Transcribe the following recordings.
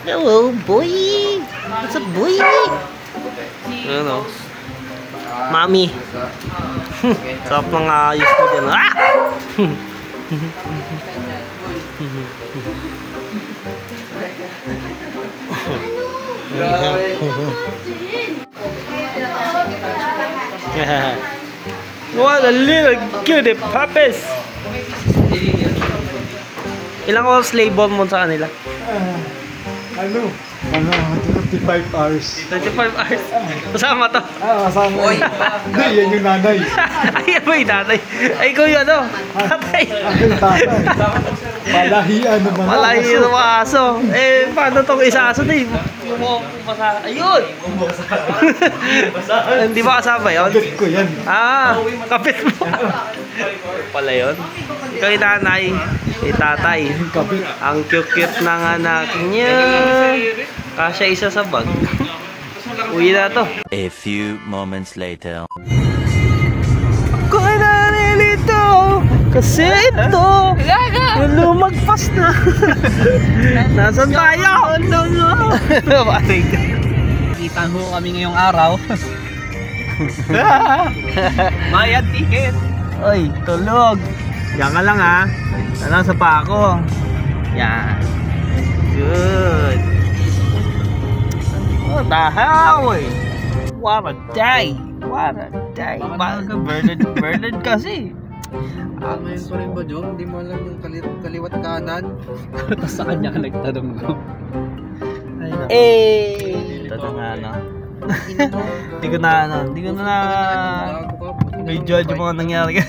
Hello, boy! What's up, boy? Ano? Mami. Sarap ng ayos mo dyan. Ah! What a little cutie puppies! Ilang oras labor mo sa kanila? 25 hours. 25 hours? Kasama to? Kasama. Hindi, yan yung nanay. Ay, yan ba yung tatay? Ay, ikaw yung ano? Tatay. Ang tatay. Palahian ng mga Palahian ng mga aso. Eh, paano itong isa aso na eh? Ayun! Hindi ba kasama yun? kapit ko yan. Ah, kapit mo. Pala yun. Ikaw yung nanay. Tatay. Kapit. Ang cute-cute ng anak niya. Kasya isa sa bag. Uwi na to. A few moments later. Ako ay nalilito kasi ito lumagpas na. Nasaan tayo? Kita ho kami ngayong araw. Bayad ticket. Oy, tulog. Diyan ka lang ha. Ano sa pa ako? Yan. Good. What the hell? What a day. What a day. Bernard kasi. Ngayon pa rin ba, Jom? Hindi mo alam yung kaliwat kanan. Sa kanya ka nagtanong ko. Ito na nga ano. Hindi ko na may judge yung mga nangyari.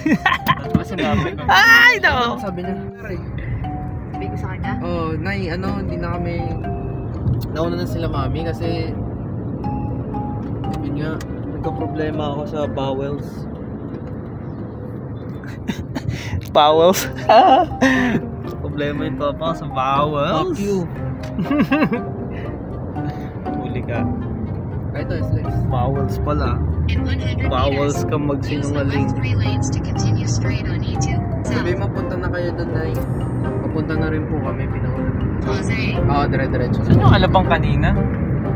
Ay, no! Sabi niya, Sabi ko sa kanya? oh, Nay, hindi na kami nauna na sila mami kasi yun nga, nagka-problema ako sa bowels. Bowels? Problema yung topa ko sa bowels. fuck you. Huli ka. Ito, Slex. Bowels pala. Bowels ka magsinungaling. Sabi mapunta na kayo doon, Nay. Papunta na rin po kami, pinauna. Oo, dire-diretso. Saan yung alabang kanina?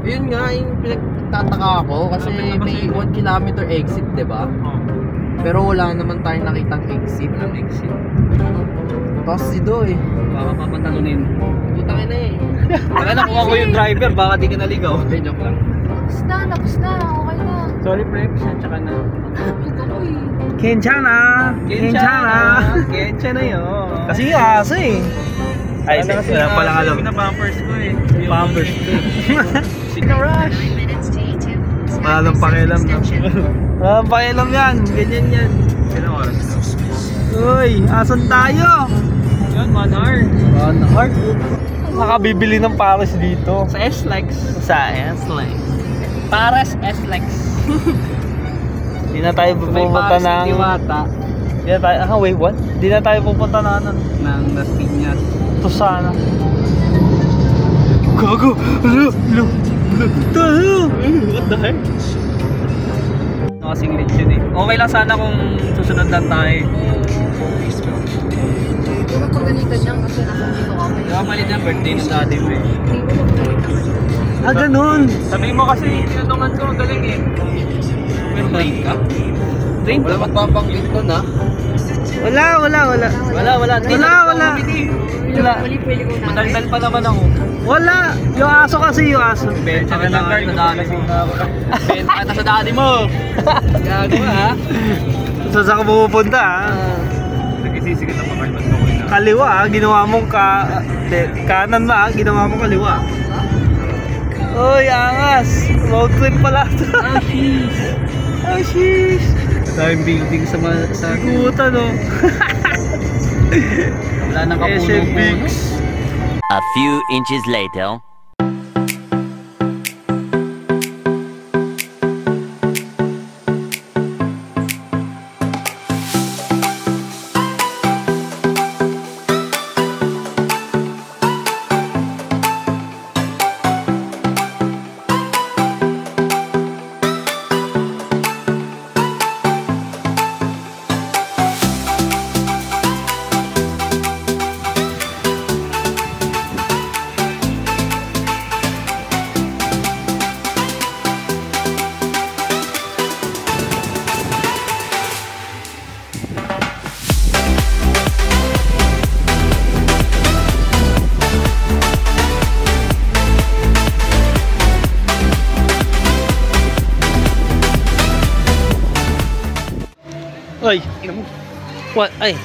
Yun nga, yung pinagtataka ako kasi may 1 kilometer exit, diba? Pero wala naman tayong nakitang exit. Walang exit. Tapos si Doy. Baka papatalunin. Putangin na eh. Baka nakuha ko yung driver, baka di ka naligaw. Okay, joke lang. Tapos na, okay na. Sorry, pre. Pasensya ka na. Ito ko eh. Kenchana! Kencha na yun. Kasi yung aso eh. Ay, wala palang alam. Pinapampers ko eh. Pampers ko eh. Sika-rush. Wala nang pakialam na. Wala nang pakialam yan. Ganyan yan. Ilang oras na? Uy, asan tayo? Yun, 1 hour. Nakabibili ng Paris dito. Sa S-Lex. Sa S-Lex. Paris S-Lex. Hindi na tayo May pupunta Paris ng... Diwata. Hindi na tayo... wait, what? Hindi na tayo pupunta na ano? Ng Las Piñas. Ito sana. Gago! What the heck? Nakasing glitch yun eh. Okay lang sana kung susunod lang tayo. Hindi mo pagalitan niyan kasi nakandito ka. Kaya mali na birthday ng daddy mo eh. Hindi mo pagalitan. Ah, ganun! Sabihin mo kasi tinanungan ko, galing eh. Pero train ka? Train Wala ka ba? magpapanggit ko na. Wala. Wala. Wala. Mali pwede ko na. Madaldal pa naman ako. Wala! Yung aso kasi, yung aso. Benta ka ng card sa daddy mo. Benta ka na sa daddy mo. Gago ha? Saan ka pupunta ha? Nagkisisi ka na pa card mo na. Kaliwa ha? Ginawa mong kanan ba ha? Ginawa mong kaliwa. Uy, angas! Road trip pala. Ah, sheesh! Daming building sa Kuta no? wala nang kapuno-puno. A few inches later. What? Ay,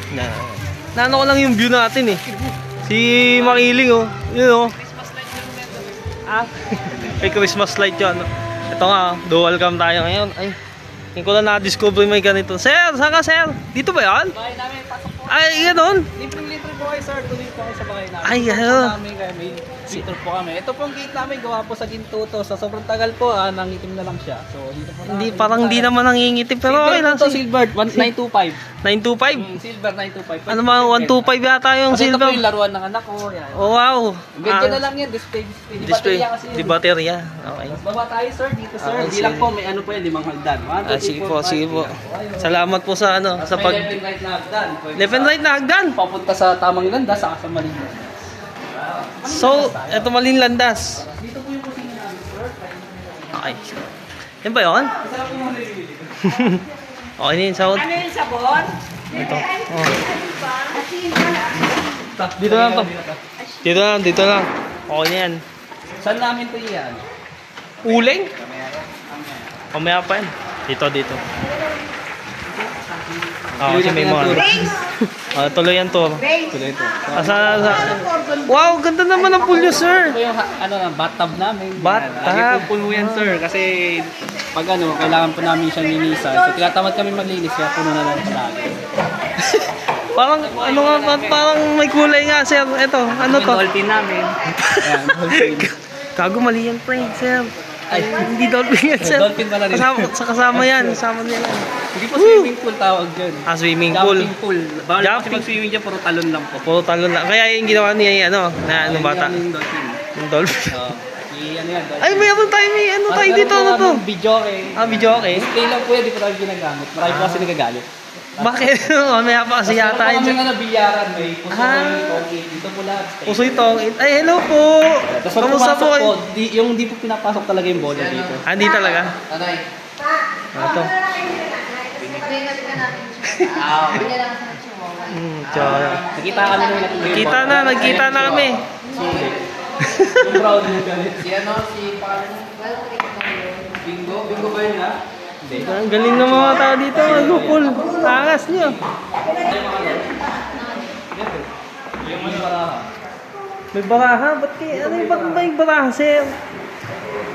naano ko lang yung view natin eh. Si Makiling oh. Yun oh. Ah, may Christmas light yun. Ito nga, dual cam tayo ngayon. Ay, hindi ko lang na-discover may ganito. Sir, saan ka sir? Dito ba yan? Bahay namin, pasok po. Ay, ganun. Libre po kayo sir, tuloy po kayo sa bahay namin. Ay, Pasok ano? namin kayo, may seater po kami. Ito pong gate namin, gawa po sa ginto to. Sa sobrang tagal po, nangitim na lang siya. So, dito po Hindi, parang hindi naman nangingitip. Pero okay lang. Silver, 925. 925? Silver 925. Ano ba, 125 yata yung Kasi ito po silver? yung laruan ng anak ko. Yan. Oh, wow. Medyo na lang yan, display. Di baterya kasi yun. Di baterya. Okay. Baba tayo sir, dito sir. Okay, Bilang sige. po, may ano po yan, 5 hagdan. 1, 2, 3, 4, 5. Sige po, sige po. Salamat po sa ano, sa May pag... left and right na hagdan. Left and right na hagdan. Papunta sa tamang landa, saka sa maling landa. So, eto maling landas. Dito po yung kusina namin sir. Okay. Yan ba yun? Okay na yung sound. Ano yung sabon? Ito. Oh. Dito lang to. Dito lang. Okay na yan. Saan namin to yan? Uling? Mamaya pa yan. Dito. Kasi may mga... tuloy yan to. Tuloy ito. Wow, ganda naman ang pool nyo, sir. Ito yung bathtub namin. Bathtub. Lagi po puno yan sir. Kasi pag kailangan po namin siyang linisan. So tinatamad kami maglinis kaya puno na lang palagi. Parang, parang may kulay nga, sir. Ito, ano to? Dolphin namin. Ayan, dolphin. Gago, mali yan, friend, sir. Ay, hindi dolphin yan, sir. Dolphin pala rin. Kasama yan. Kasama niya yan. Hindi po swimming pool tawag dyan. Ah, swimming pool. Jumping pool. Bawal kasi Jumping. mag-swimming dyan, puro talon lang po. Puro talon lang. Kaya yung ginawa niya yung na bata. Yung dolphin. Yung dolphin. Ano yan, dolphin. Ay, mayroon tayo, may ano tayo dito, ano to? Video eh. Ah, video okay. Display lang po yan, di po tayo ginagamit. Marami po kasi nagagalit. Bakit? Mamaya pa kasi yata yun. yun. Kami bilyaran, may puso, Ah. may concrete. Dito po lahat. Puso itong. Ay, hello po. Tapos pag Kamusta pumasok po? po, yung di po pinapasok talaga yung bola dito. Ah, hindi talaga. Tanay. Ito. Tsaka. Nakita kami nung Nagkita na kami. Yung brown yung galit. Si Bingo ba yun ha? Hindi. Ang galing ng mga tao dito. Lupol. Angas niyo. Yung may baraha. May baraha? Ba't may baraha, sir?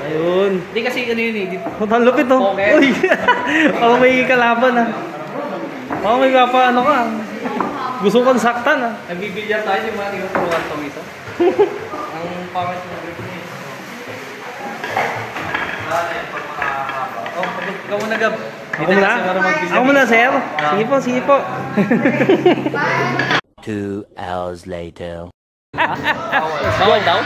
Ayun. Hindi kasi ano yun eh. Ang lupit oh. Okay. Uy. Parang may kalaban ah. Parang may kapa ano ka. Gusto kong saktan ah. Nagbibilyar tayo yung mga tinuturuan to isa. Ang pangit ng group niya. Ikaw muna Gab. Ako muna? Ako muna, sir? Sige po. 2 hours later. Bawal daw?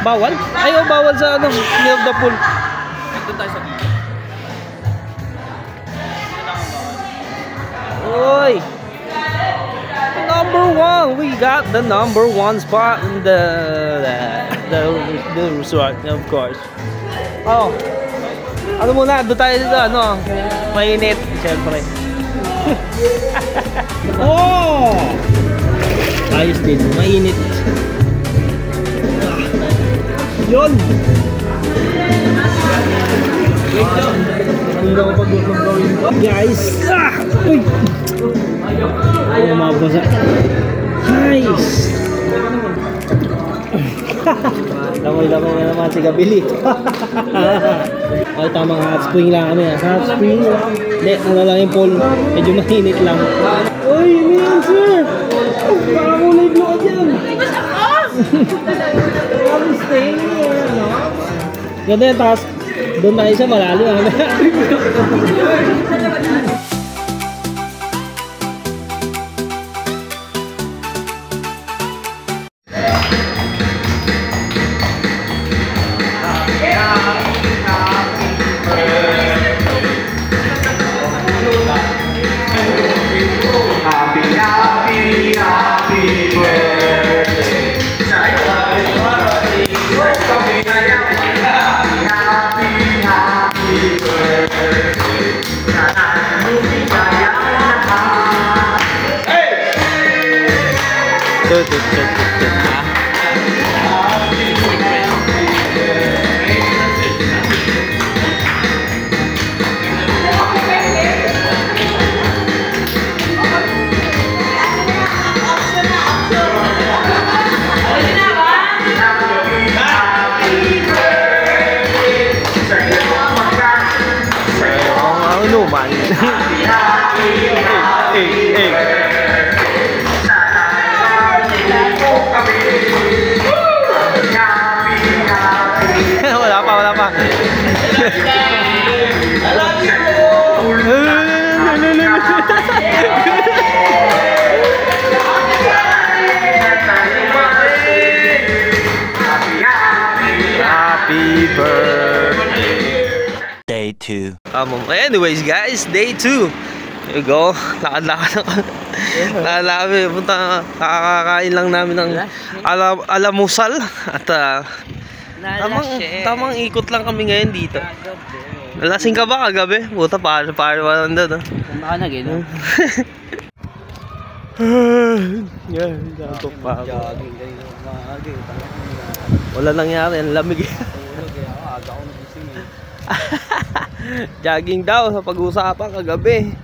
Bawal? Ay, bawal sa ano, near the pool. Doon tayo sa dito. Oy! Number 1! We got the number 1 spot in the resort, of course. Oh. Ano muna, doon tayo dito, ano, mainit, siyempre. Oh! Ayos din, mainit. Yun! Hindi ako pag-usap gawin ko. Guys! Ah! Uy! Ay, mabasa. Guys! Lamay-lamay na naman si Gabili. Ay, tamang hot spring lang kami. Hot spring lang. Hindi, ano lang yung pool. Medyo mainit lang. Uy, ano yan, sir? Parang kulay blue ka dyan. I'm staying here, no? Ganda yan, tapos doon tayo sa malalim. Anyways guys, day 2. Here you go. Lakad-lakad ako. Lakad-lakad. Punta, kakakain lang namin ng alamusal. At tamang ikot lang kami ngayon dito. Nalasing ka ba kagabi? Puta, para walang doon. Kumakanag eh, no? Yan, natok pa ako. Wala nangyari, ang lamig. Jogging daw sa pag-uusapan kagabi.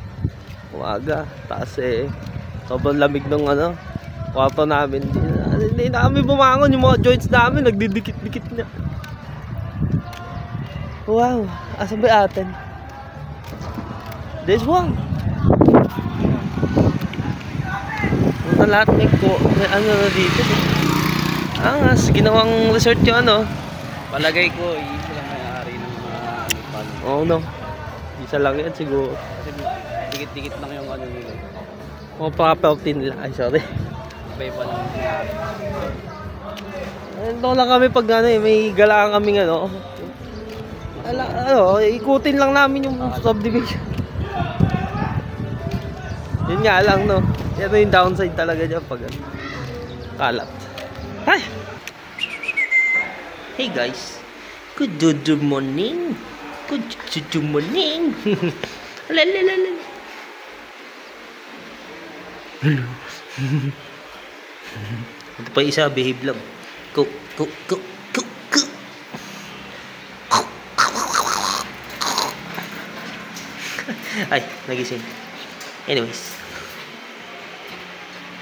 Umaga. Taas sobrang lamig ng kwarto namin. Hindi na kami bumangon. Yung mga joints namin nagdidikit-dikit na. Wow. Asan ba atin? This one. Punta lahat may na dito. Angas. Ginawang resort yung Palagay ko, isa lang may-ari ng mga palo. Oh no. Isa lang yan siguro. Kasi dikit-dikit lang yung nila. Mga property nila. Ay, sorry. Iba-iba lang. Ito lang kami pag may galaan kaming ikutin lang namin yung subdivision. Yun nga lang, no. Ito yung downside talaga dyan pag kalat. Hi! Hey guys. Good morning. Good morning. Lalalala. Ito pa isa, behave lang. Go. Ay, nagising. Anyways.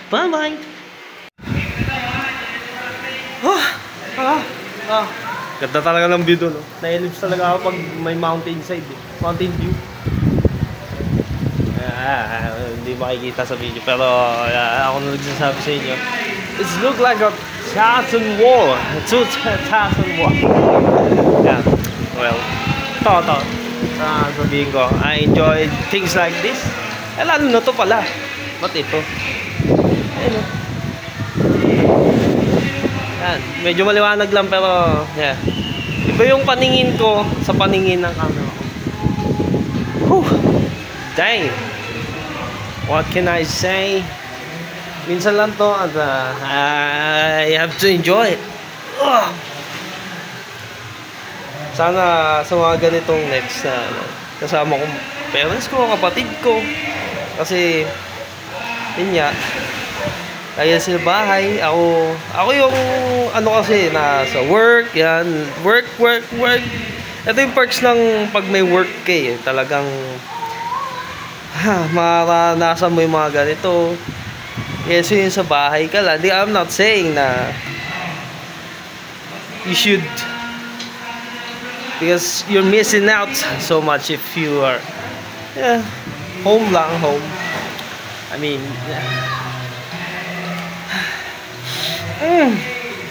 Bye-bye. Ganda talaga ng view doon. Na-ellipse talaga ako pag may mountain side. Mountain view. Hindi makikita sa video. Pero ako na nagsasabi sa inyo. It look like a Titan wall. Titan wall. Yeah. Well, ito. Sabihin ko, I enjoy things like this. Lalo na to pala. Ba't ito? Ayun. Yan. Medyo maliwanag lang pero yeah. Iba yung paningin ko sa paningin ng camera. Dang. What can I say? Minsan lang to at I have to enjoy it. Sana sa mga ganitong next na kasama ko parents ko, kapatid ko. Kasi yun nga, kaya sa bahay, ako yung kasi nasa work, yan, work. Ito yung perks ng pag may work talagang maranasan mo yung mga ganito. Yes, yun sa bahay ka lang. I'm not saying na you should, because you're missing out so much if you are home. I mean,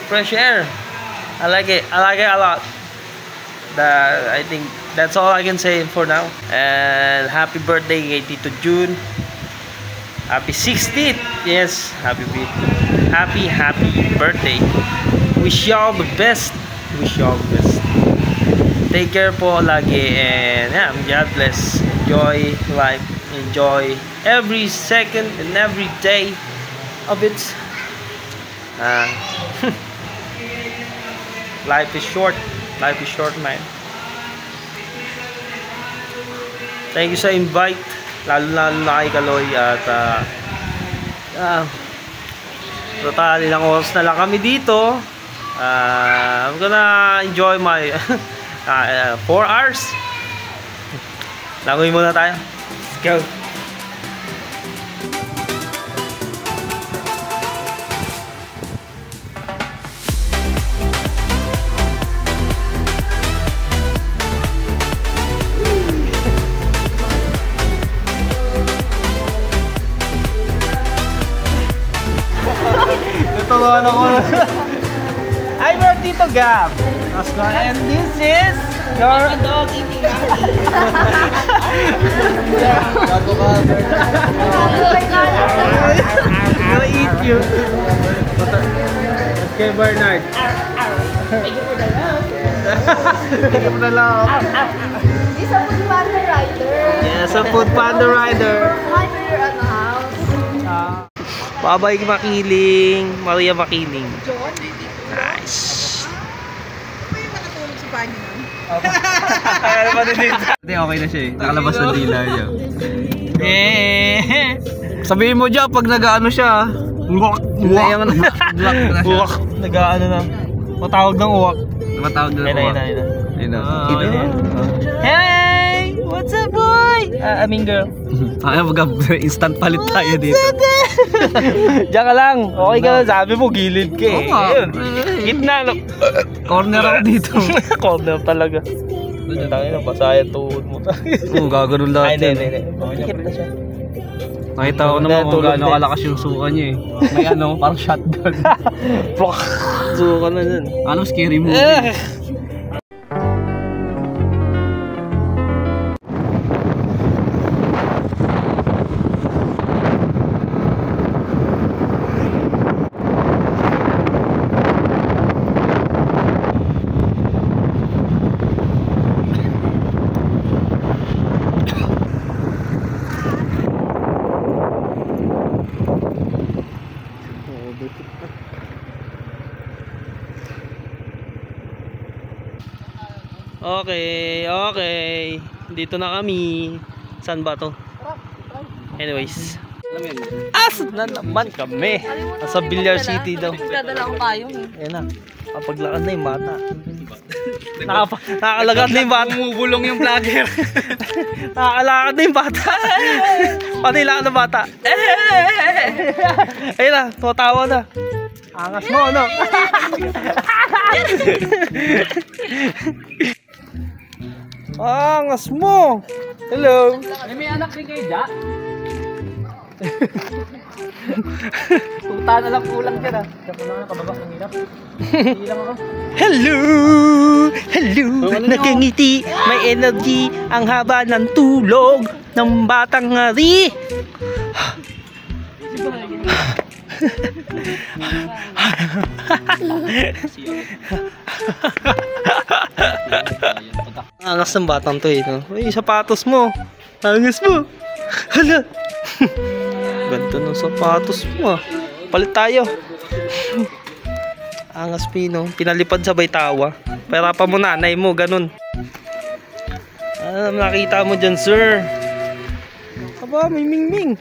fresh air. I like it a lot. I think that's all I can say for now. And happy birthday 82 June. Happy 60th. Yes, happy birthday. Wish y'all the best. Take care po lagi, and God bless. Enjoy life. Enjoy every second and every day of it. Life is short, man. Thank you sa invite, lalo na kay Kaloy. At totally lang oras na lang kami dito. I'm gonna enjoy my 4 hours. Langoy muna tayo. Let's go. Natuloan ako. I'm your Tito Gab. And this is your dog eating. I'll eat you. Okay, Bernard. Thank you for the love. Isa po si Panda Rider. Yes, a food panda rider. Hi to your house. Babay Makiling, Maria Makiling. Nice. Hindi, okay na siya eh. Nakalabas na dila niya. Eh. Sabihin mo dyan pag nag-ano siya. Uwak. Uwak. Uwak. Nag-ano na. Matawag ng uwak. Matawag na uwak. Ayun na. Hey! What's up, boy? I mean, girl. Ay, instant palit tayo dito. Diyan ka lang. Okay ka lang. Sabi mo, gilid ka eh. Oo nga. Ayun. Gitna, no? Corner ako dito. Corner talaga. Doon, tayo na. Basayan tuhod mo. Oo, gagano'n lahat yan. Hindi. Bakit na siya? Nakita ko naman kung gaano kalakas yung suka niya eh. May ano, parang shotgun. Plok! Suka na dun. Ano, scary movie. Okay. Dito na kami. Saan ba to? Anyways. Asan na naman kami? Nasa Villar City daw. Dadala akong payong eh. Ayan na. Kapaglakad na yung bata. Nakakalagad na yung bata. Bumubulong yung vlogger. Nakakalakad na yung bata. Pati lakad ng bata. Ayun na. Tumatawa na. Angas mo, no? Angas mo! Hello! May anak rin kayo dyan? Tuta na lang kulang dyan ah. Diyan ko na nakababa ng hirap. Hindi lang ako. Hello! Hello! Nakangiti, may energy, ang haba ng tulog ng batang hari. Angas ng batang to eh, no? Uy, sapatos mo. Angas mo. Hala. Ganda ng sapatos mo ah. Palit tayo. Angas Pino. Pinalipad sabay tawa. Pera pa mo nanay mo, ganun. Nakita mo dyan, sir. Aba, may mingming.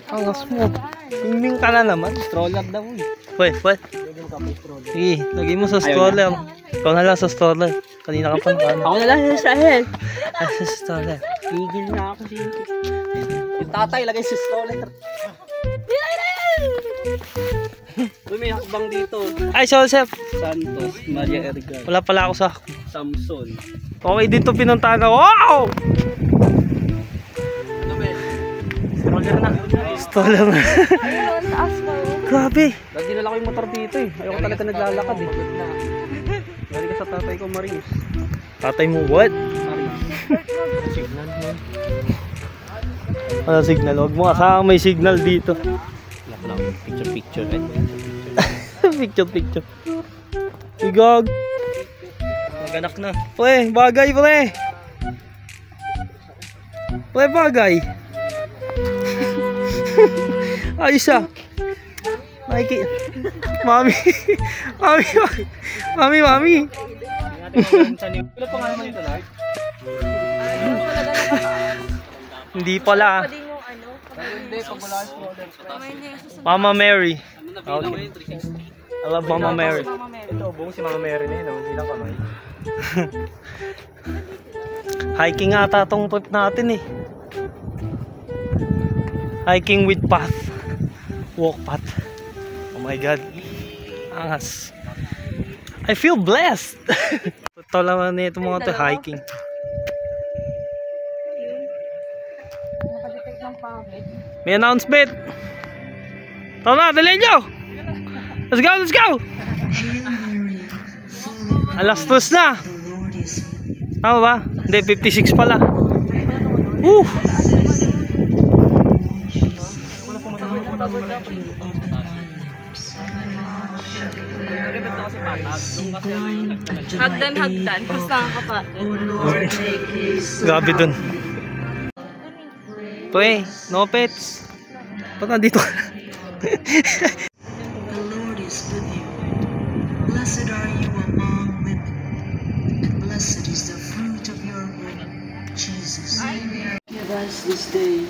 Angas mo. Mingming ka na naman. Stroller daw eh. Wait. Sige, lagay mo sa stroller. Ikaw na lang sa stroller. Kanina ka pa na. Ako na lang sa sahel. Sa stroller. Tigil na ako si yung tatay lagay sa stroller. Uy, may hakbang dito. Ay, Joseph. Santos, Maria Edgar, Wala pala ako sa... Samson. Okay din to pinuntahan na. Wow! Ano ba? Stroller na. Stroller na. Ayun, taas pa yun. Grabe. Lagi nila ko yung motor dito eh. Ayoko talaga naglalakad eh. Lagi ka sa tatay ko, Marius. Tatay mo, what? Marius. Signal mo. Ano signal? Huwag mo kasama may signal dito. Lak lang. Picture. Picture. Igog. Maganak na. Pre, bagay pre. Pre, bagay. Ayos ah. Mikey. Mami. Wala pa nga naman ito lahat. Hindi pala. Pwede yung ano. Hindi, pag wala yung stroller. Mama Mary. Ano na ba yun? I love Mama Mary. Ito, buong si Mama Mary na yun. Hindi lang kamay. Hiking ata tong trip natin eh. Hiking with path. Walk path. Oh my God. Angas. I feel blessed. Ito naman ito mga to hiking. May announcement. Tama na, dali nyo. Let's go. Alas 2 na. Tama ba? Hindi, 56 pala. Hagdan. Basta nakakapatid. Grabe dun. Pre, no pets. Ba't nandito ka? The Lord is with you. Blessed are you among women, and blessed is the fruit of your womb, Jesus. Give us this day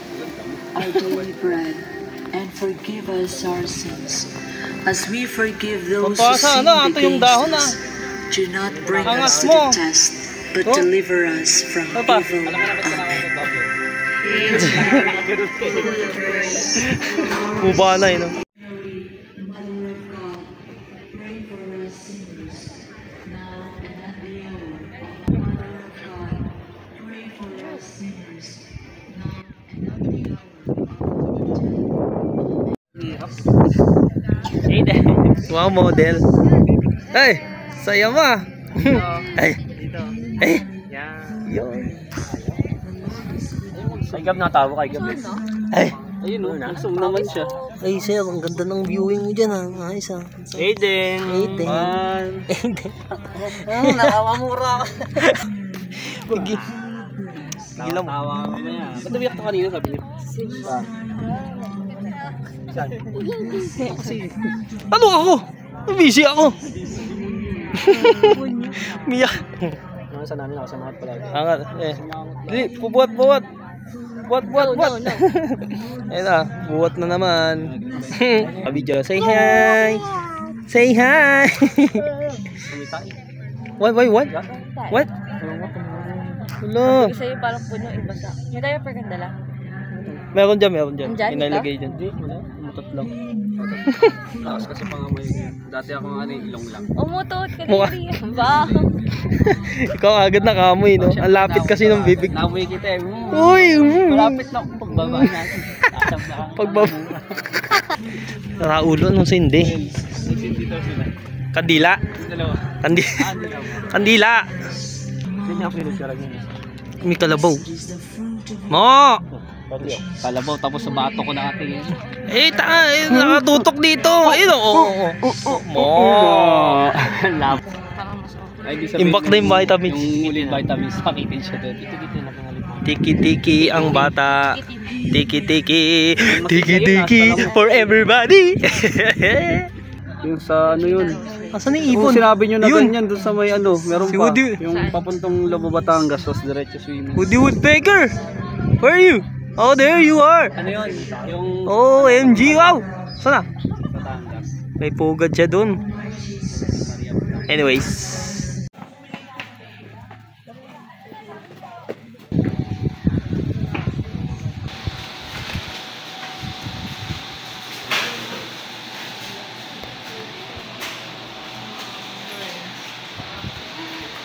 our daily bread, and forgive us our sins, as we forgive those who Papasa, sin ato yung dahon, against us. Do not bring Angas us to mo. the test, but Oh. deliver us from Papa. evil. Amen. Kubanay, no? Mother of God, pray for us sinners, now and at the hour. Mother of God, pray for us sinners, now and at the hour. Wow, model. Ay, saya mo. Ay. Ay. Yun. Kay Gab natawa kay Gab. Ay. Ayun o, zoom naman siya. Ay, sir, ang ganda ng viewing mo dyan, ha? Ayos, ha? Aiden. Aiden. Aiden. Nakakamura ka. Sige. Sige lang. Tawa ka mamaya. Ba't nabiyak to kanina sabi niyo? Ano ako? Busy ako. Miyak. Sa namin ako sa mga pala. Angat, eh. Dili, bubuhat. Buhat. Ayun na, buhat na naman. Abidjo, say hi. Say hi. What? What? Hello. Kasi yung parang puno yung basa. Yung diaper kang dala. Meron dyan. Nandyan, Inalagay dyan. Mutot lang. Tapos kasi pangamoy ko. Dati ako nga ilong lang. Umutot ka Mukha. diri. Ba? Ikaw agad nakamoy, no? Ang lapit kasi ng bibig. Namoy kita eh. Uy! Malapit na akong pagbaba natin. Tasab na ako. Pagbaba. Nakaulo nung sindi. Nagsindi daw sila. Kandila. Dalawa. Kandila. Hindi niya ako pinagkaragin. May kalabaw. Mo! Kalabaw tapos sa bato ko na ating nakatutok dito. Ayun, oo. Mo! Lab. Imbak na yung vitamins. Yung ulit vitamins, pakitin siya doon. Dito na pangalit. Tiki-tiki ang bata. Tiki-tiki. Tiki-tiki for everybody. Yung sa ano yun? Asan yung Kung ipon? sinabi nyo na Yun. ganyan doon sa may ano, meron Si pa. Woody. Yung papuntong Lobo Batangas, tapos diretso swimming. Woody Woodpecker. Where are you? Oh, there you are. Ano yun? Yung Oh, MG, wow. Sana? Batangas. May pugad siya dun. Anyways.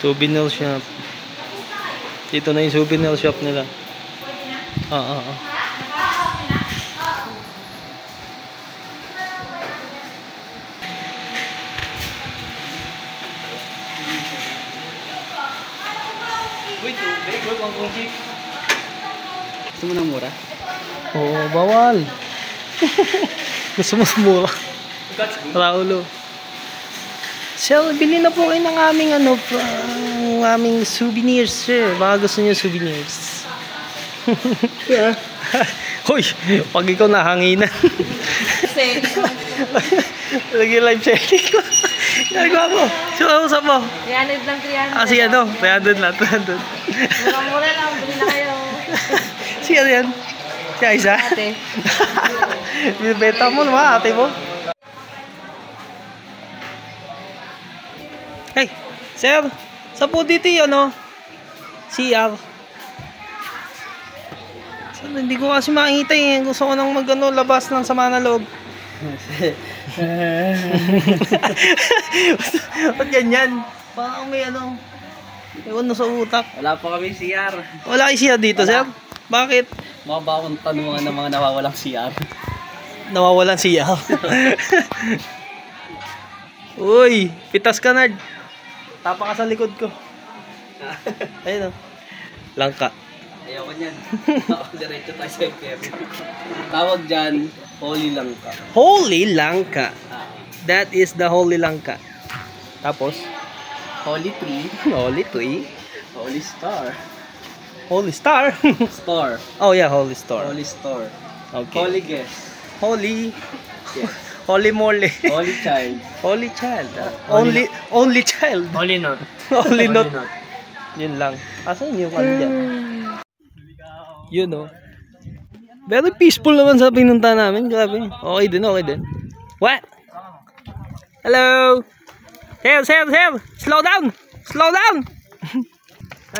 Souvenir shop. Dito na yung souvenir shop nila. Oo. Wait, tubig. Huwag ang kungki. Gusto mo ng mura? Oo, bawal. Gusto mo mura. Raulo. Sir, bili na po kayo ng aming aming souvenirs, sir. Baka gusto niyo souvenirs. Yeah. Hoy, pag ikaw nahanginan. Lagi live selling ko. Nagawa mo. Sino usap mo? 300 lang, 300. Ah, si ano? 300 lang, 300. Mura-mura lang, bili na kayo. Si ano yan? Si Aiza? Ate. Binibenta mo naman, ate mo. Hey, sir, sa po dito yung ano? CR. Sir, hindi ko kasi makita eh. Gusto ko nang mag-ano, labas ng sama na loob. Ba't ganyan? Parang may ano, ewan na sa utak. Wala pa kami CR. Wala kayo CR dito, sir? Bakit? Mga bawang tanungan ng mga nawawalang CR. Nawawalan CR. Uy, pitas ka, Nard. Tapa ka sa likod ko. Ayun o. Langka. Ayoko niyan. Diretso tayo sa impyerno. Tawag dyan, Holy Langka. Holy Langka. That is the Holy Langka. Tapos, Holy Tree. Holy Tree. Holy Star. Holy Star. Store. Oh yeah, Holy Star. Holy Store. Okay. Holy Guest. Holy. Yes. Holy moly. Holy Child. Holy child. Only child. Holy note. Only not. Not. Yun lang. Asan yung ano dyan? Yun oh. Very peaceful naman sa pinunta namin. Grabe. Okay din, okay din. What? Hello? Sir! Slow down! Slow down!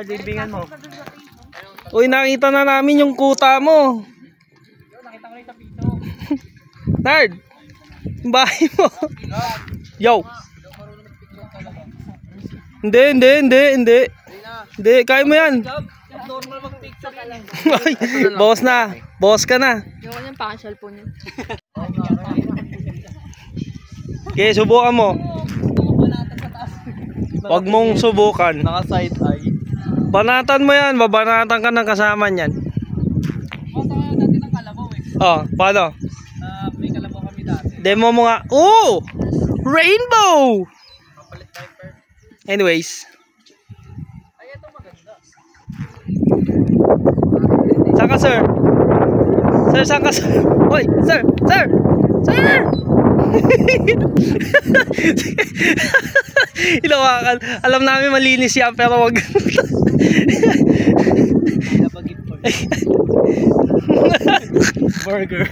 Dibingan mo. Uy, nakita na namin yung kuta mo. Nerd! Yung bahay mo. Yo! Hindi. Hindi, kaya mo yan. Ay, boss na. Boss ka na. Yung kanyang pang-cellphone niya. Okay, subukan mo. Huwag mong subukan. Naka-side eye. Banatan mo yan. Babanatan ka ng kasama niyan. Oh, paano? May kalabaw kami dati. Demo mo nga. Oh! Rainbow! Anyways. Saan ka, sir? Sir, saan ka, sir? Hoy, sir! Ilawakan. Alam namin malinis yan, pero wag. Burger.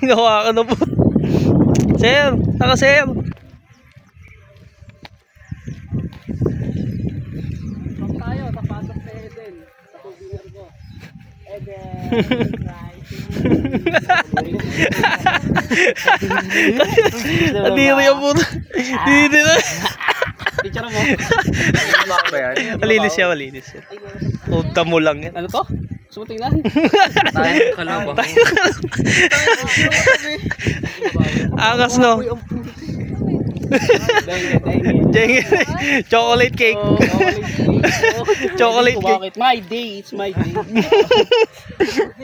Ilawakan na po. Sir, saka sir. Tayo, tapasok sa Eden. Sa tubigan ko. Adiri ang puto. Hindi na. Picture mo. Malinis siya. Punta mo lang yan. Ano to? Sumunting lang. Tayo kalabaw. Angas no. Jengin. Chocolate cake. Chocolate cake. Bakit? My day. It's my day.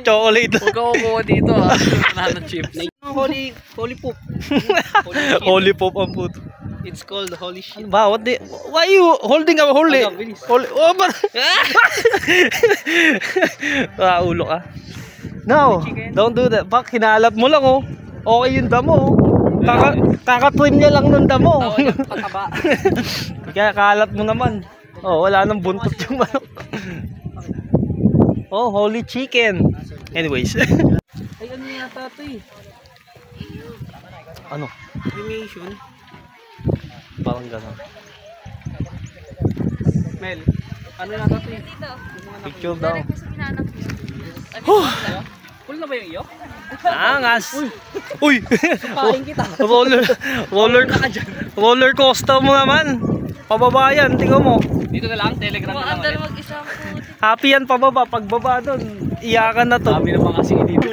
Chocolate. Huwag ka kukuha dito ha. Banana chips. Holy poop. Holy pop ang puto. It's called holy shit. Ano ba? Why you holding up? Holy. Ano, bilis. Holy. Oh, ba? Ulo ka. No, don't do that. Bak, hinalap mo lang oh. Okay yung damo. Kaka-trim niya lang ng damo. Pataba. Kaya kalat mo naman. Oh, wala nang buntot yung manok. Oh, holy chicken. Anyways. Ay, ano yata ito eh? Ano? Cremation. Parang gano'n. Mel, ano yata ito eh? Picture daw. Full na ba yung iyo? Angas. Uy. Paring kita. Roller coaster mo naman. Pababa yan, tingnan mo. Dito na lang, telegram na lang. Andal mag-isang po. Happy yan pababa. Pagbaba doon, iyakan na to. Sabi naman kasi dito.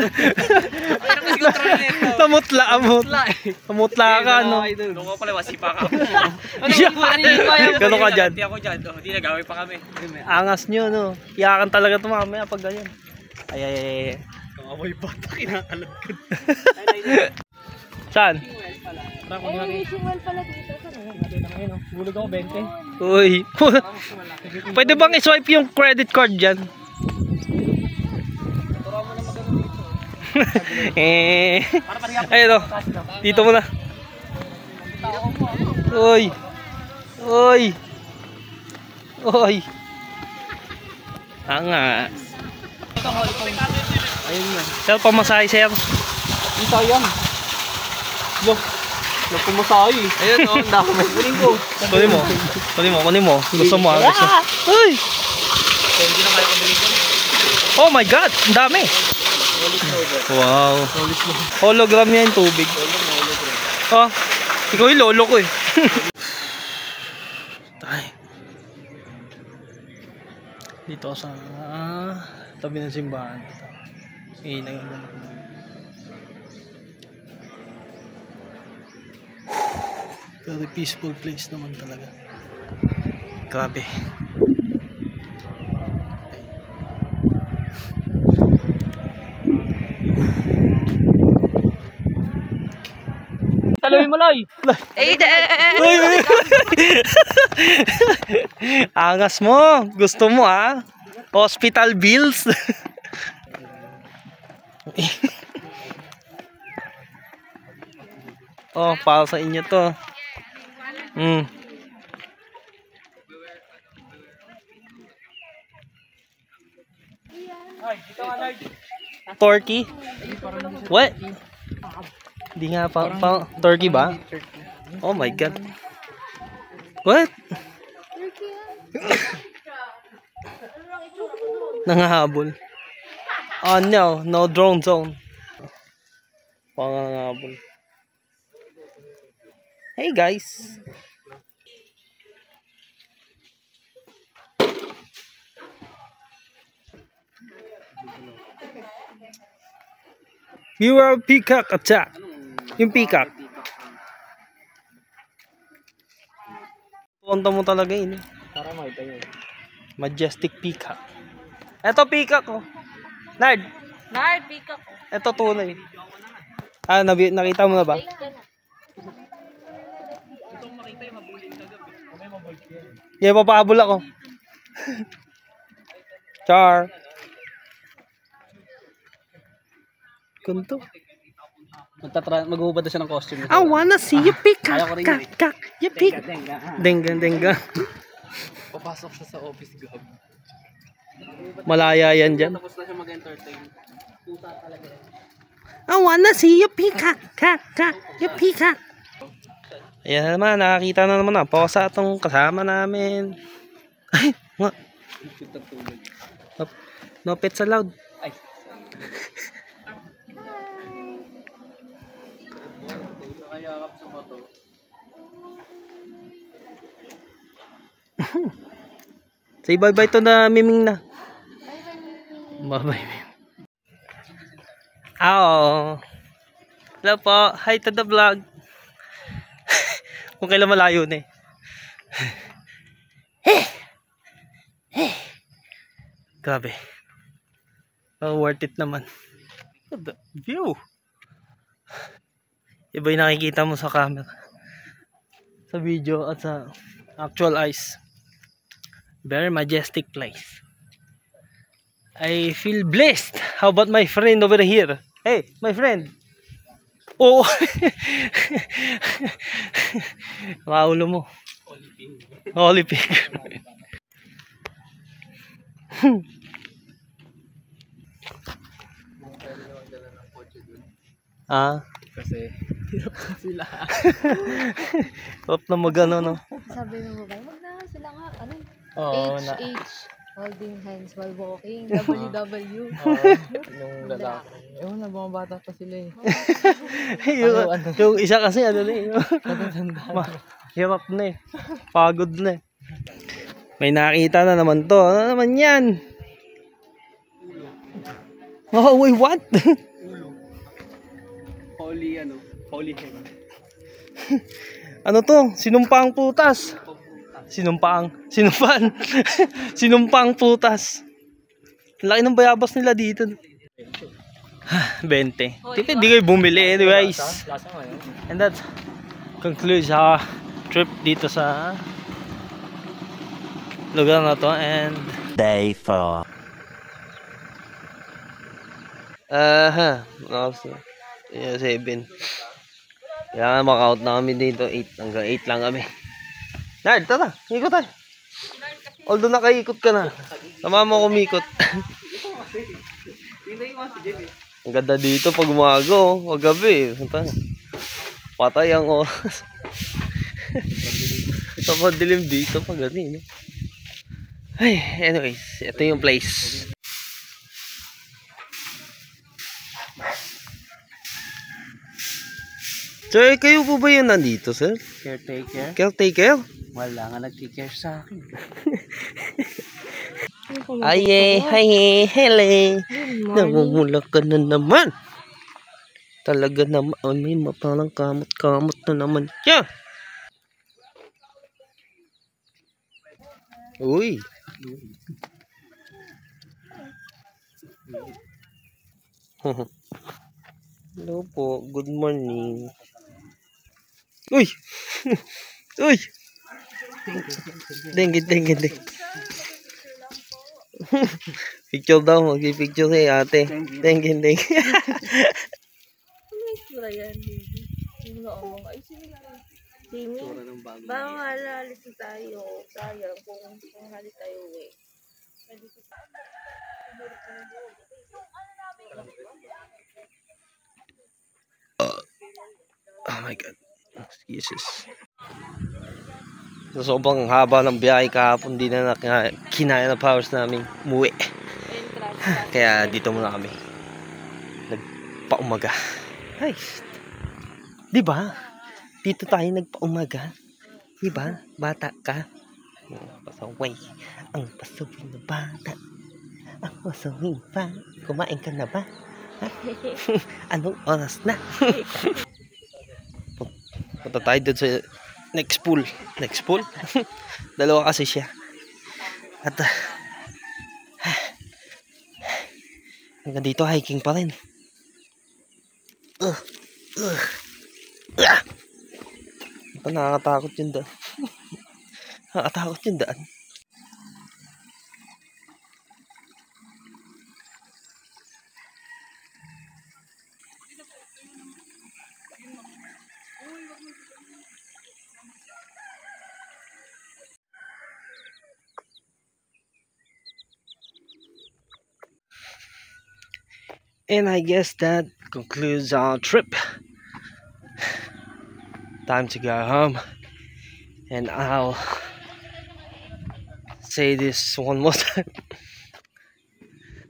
Tamutla ka, no? Doon ko pala, masipa ka. Gano'n ka dyan? Hindi ako dyan. Hindi, nagawin pa kami. Angas nyo, no? Iyakan talaga ito mamaya pag ganyan. Ay. Amoy bata, kinakalagkad. Saan? May fishing well pala dito. Bulog ako 20. Uy. Pwede bang i-swipe yung credit card dyan? Ayun o. Dito muna. Uy. Angas. Ayun yan. Sir, pamasahe sir. Ang sayang. Look. Pumasahe. Ayun o, ang dami. Kunin ko. Kunin mo. Gusto mo ha? Uy. Oh my God, ang dami. Wow. Hologram yan yung tubig. Oh, ikaw yung lolo ko eh. Dito sa tabi ng simbahan. Very peaceful place naman talaga. Grabe. Saluhin mo, Loy. Uy, uy. Angas mo. Gusto mo hospital bills. Oh, para sa inyo to. Turkey? What? Di nga pa turkey ba? Oh my god. What? Nangahabol. Oh no, no drone zone. Pangangahabol. Hey guys. You are peacock attack. Yung peacock. Punta mo talaga yun. Para makita yun. Majestic peacock. Eto peacock oh. Nard. peacock. Eto tunay. Nakita mo na ba? Yeah, papahabol ako. Char. Kunto. Maghuhubad na siya ng costume. I wanna see you peacock. Kaya ko rin yun eh. Kak, you peacock. Denga. Papasok siya sa office gab. Malaya yan dyan. Tapos na siya mag-entertain. Puta talaga. I wanna see you peacock. Kak, you peacock. Ayan naman, nakakita na naman po sa itong kasama namin. Ay, nga. No pets allowed. Ay. Nakayakap sa moto. Say bye-bye to na miming na. Bye-bye miming. Ow. Hello po. Hi to the vlog. Kung kailan malayo na Grabe. Oh, worth it naman. The view. Iba yung nakikita mo sa camera. Sa video at sa actual eyes. Very majestic place. I feel blessed. How about my friend over here? Hey, my friend. Oh. Maulo mo. Holy pig. Kasi hirap na sila. Hirap na magano no. Sabi mo ba, wag na sila nga, ano? Oo, Holding hands while walking. WW. Nung lalaki. Ewan na, mga bata pa sila eh. yung isa kasi ano na eh. Hirap na eh. Pagod na eh. May nakita na naman to. Ano naman yan? Oh, wait, what? Holy heaven. Ano to? Sinumpang putas. Sinumpang putas. Laki ng bayabas nila dito. 20. Hindi kayo bumili anyways. And that concludes our trip dito sa lugar na to. And Day 4. Yeah, 7. Kaya maka-out na kami dito. 8 hanggang 8 lang kami. Nard, tara, ikot tayo. Although nakaikot ka na. Sama mo kumikot. Ang ganda dito pag umaga o gabi. Patay ang oras. Ito pa dilim dito pag gani. Ay, anyways, ito yung place. Sir, kayo po ba yun nandito, sir? Caretaker? Caretaker? Wala nga nag-care sa akin. Ay, hele. Namumula ka na naman. Talaga naman. Ay, may parang kamot-kamot na naman siya. Uy. Hello po. Good morning. Uy! Uy! Dingit. Picture daw, mag-picture si ate. Dingit. Sura yan, baby. Yung noong, ay, sino yan? Sino? Baka malalis tayo. Sayang kung halit tayo eh. Oh my God. Excuses. So, sobrang haba ng biyahe kahapon, di na kinaya na powers namin umuwi. Kaya dito muna kami. Nagpaumaga. Ay, di ba? Dito tayo nagpaumaga. Di ba? Bata ka. Pasaway. Ang pasaway na bata. Ang pasaway pa. Kumain ka na ba? Ha? Anong oras na? Punta tayo doon sa next pool. Next pool? Dalawa kasi siya. At hanggang dito hiking pa rin. Nakakatakot yung daan. Nakakatakot yung daan. And I guess that concludes our trip. Time to go home. And I'll say this one more time.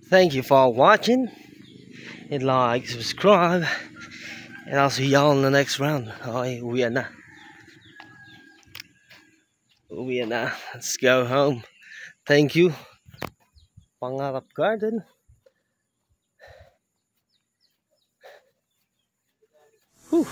Thank you for watching. Hit like, subscribe. And I'll see y'all in the next round. Okay, uwi na. Let's go home. Thank you. Pangarap Garden. Whew.